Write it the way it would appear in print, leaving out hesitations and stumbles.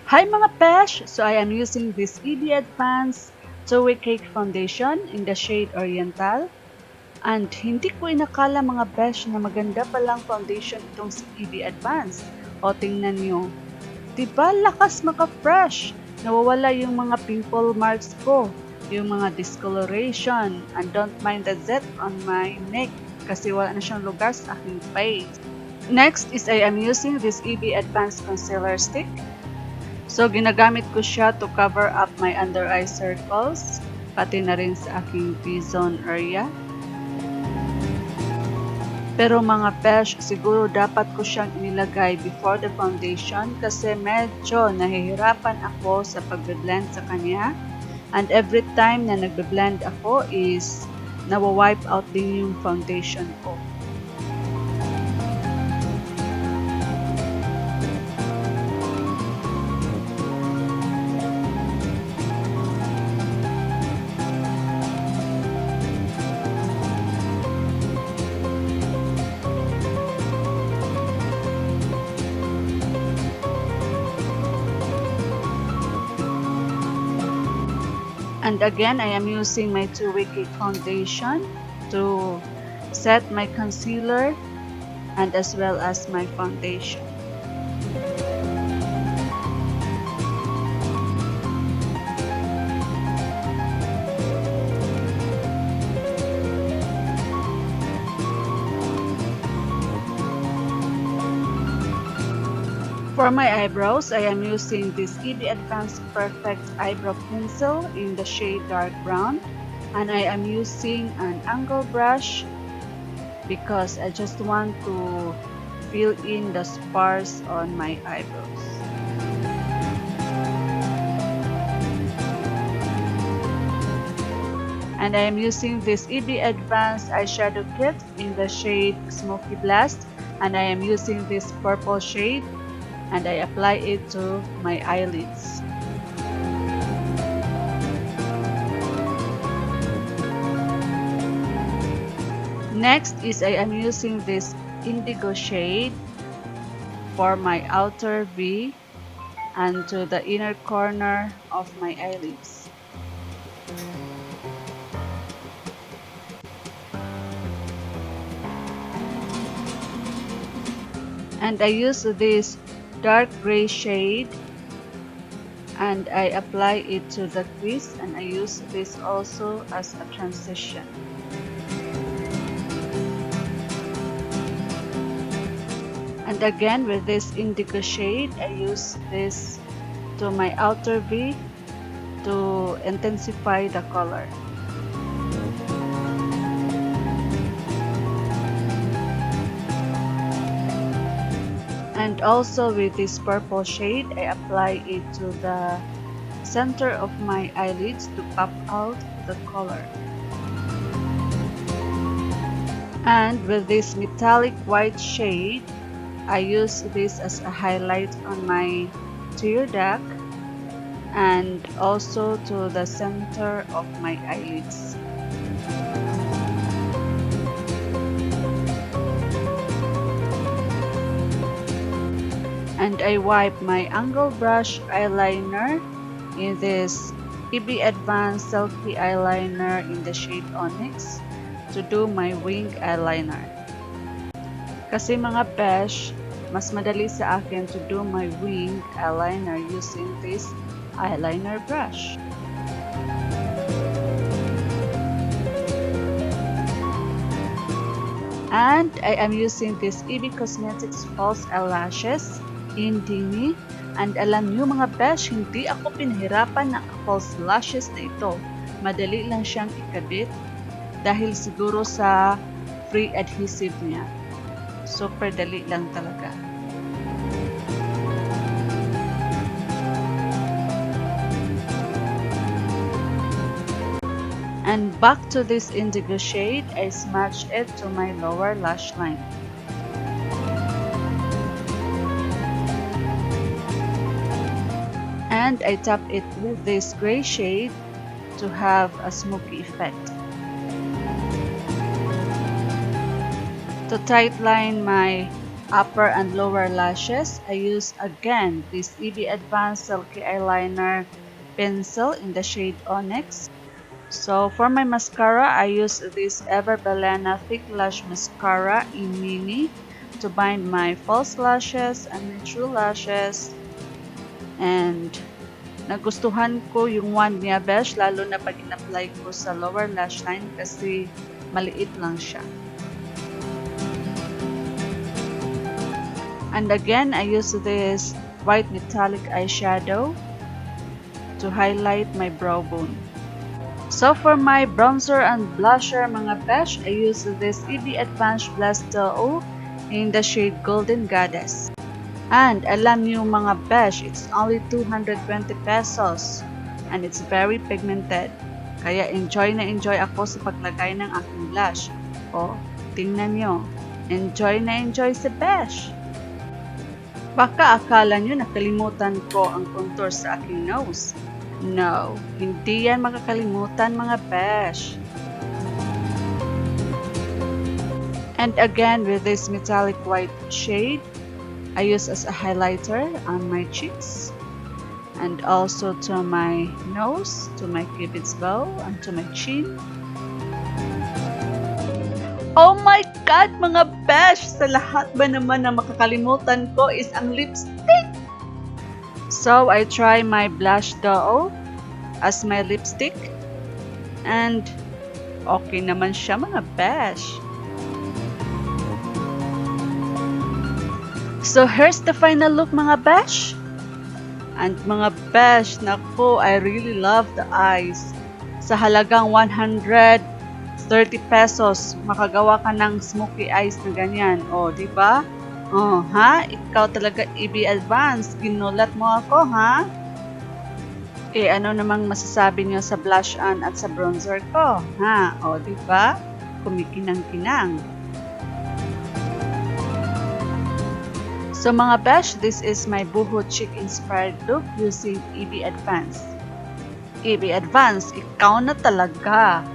Hi mga besh! So I am using this EVE Advanced Two-Way Cake Foundation in the shade Oriental. And hindi ko inakala mga besh na maganda palang foundation itong si EVE Advanced. O tingnan nyo. Diba lakas maka-fresh? Nawawala yung mga pimple marks ko, yung mga discoloration, and don't mind the zit on my neck kasi wala na siyang lugar sa aking face. Next is I am using this EVE Advanced Concealer Stick. So, ginagamit ko siya to cover up my under eye circles, pati na rin sa aking T-zone area. Pero mga besh, siguro dapat ko siyang inilagay before the foundation kasi medyo nahihirapan ako sa pag-blend sa kanya. And every time na nagbe-blend ako is nawa-wipe out din yung foundation ko. And again, I am using my Two-Way Cake Foundation to set my concealer and as well as my foundation. For my eyebrows, I am using this EVE Advanced Perfect Eyebrow Pencil in the shade Dark Brown. And I am using an angle brush because I just want to fill in the spars on my eyebrows. And I am using this EVE Advanced Eyeshadow Kit in the shade Smoky Blast. And I am using this purple shade. And I apply it to my eyelids. Next is I am using this indigo shade for my outer V and to the inner corner of my eyelids. And I use this dark gray shade and I apply it to the crease, and I use this also as a transition. And again with this indigo shade, I use this to my outer V to intensify the color. And also with this purple shade, I apply it to the center of my eyelids to pop out the color. And with this metallic white shade, I use this as a highlight on my tear duct and also to the center of my eyelids. And I wipe my angle brush eyeliner in this EVE Advanced Silky Eyeliner in the shade Onyx to do my wing eyeliner. Kasi mga besh, mas madali sa akin to do my wing eyeliner using this eyeliner brush. And I am using this EVE Cosmetics False Eyelashes in Dini. And alam nyo mga besh, hindi ako pinahirapan ng false lashes na ito. Madali lang siyang ikabit dahil siguro sa free adhesive niya. Super dali lang talaga. And back to this indigo shade, I smudge it to my lower lash line. And I tap it with this gray shade to have a smoky effect. To tightline my upper and lower lashes, I use again this EVE Advanced Silky Eyeliner Pencil in the shade Onyx. So for my mascara, I use this EVER BILENA Thick Lash Mascara in Mini to bind my false lashes and my true lashes. And nagustuhan ko yung wand niya, besh, lalo na pag in-apply ko sa lower lash line kasi maliit lang siya. And again, I use this white metallic eyeshadow to highlight my brow bone. So for my bronzer and blusher mga besh, I use this EVE Advanced Blast Duo in the shade Golden Goddess. And alam niyo mga besh, it's only 220 pesos and it's very pigmented. Kaya enjoy na enjoy ako sa paglagay ng aking blush. O, tingnan niyo, enjoy na enjoy si besh. Baka akala nyo nakalimutan ko ang contour sa aking nose. No, hindi yan makakalimutan mga besh. And again, with this metallic white shade, I use as a highlighter on my cheeks. And also to my nose, to my cupid's bow, and to my chin. Oh my God, mga besh! Sa lahat ba naman na makakalimutan ko is ang lipstick? So, I try my blush duo as my lipstick. And, okay naman siya mga besh. So, here's the final look mga besh. And mga besh, naku, I really love the eyes. Sa halagang 130 pesos, makagawa ka ng smoky eyes na ganyan. O, di ba? Oh, ha? Ikaw talaga EVE Advanced. Ginulat mo ako, ha? Eh, ano namang masasabi niyo sa blush on at sa bronzer ko? Ha? O, di ba? Kumikinang-kinang. So mga besh, this is my BOHO Chic Inspired Look using EVE Advanced. EVE Advanced, ikaw na talaga.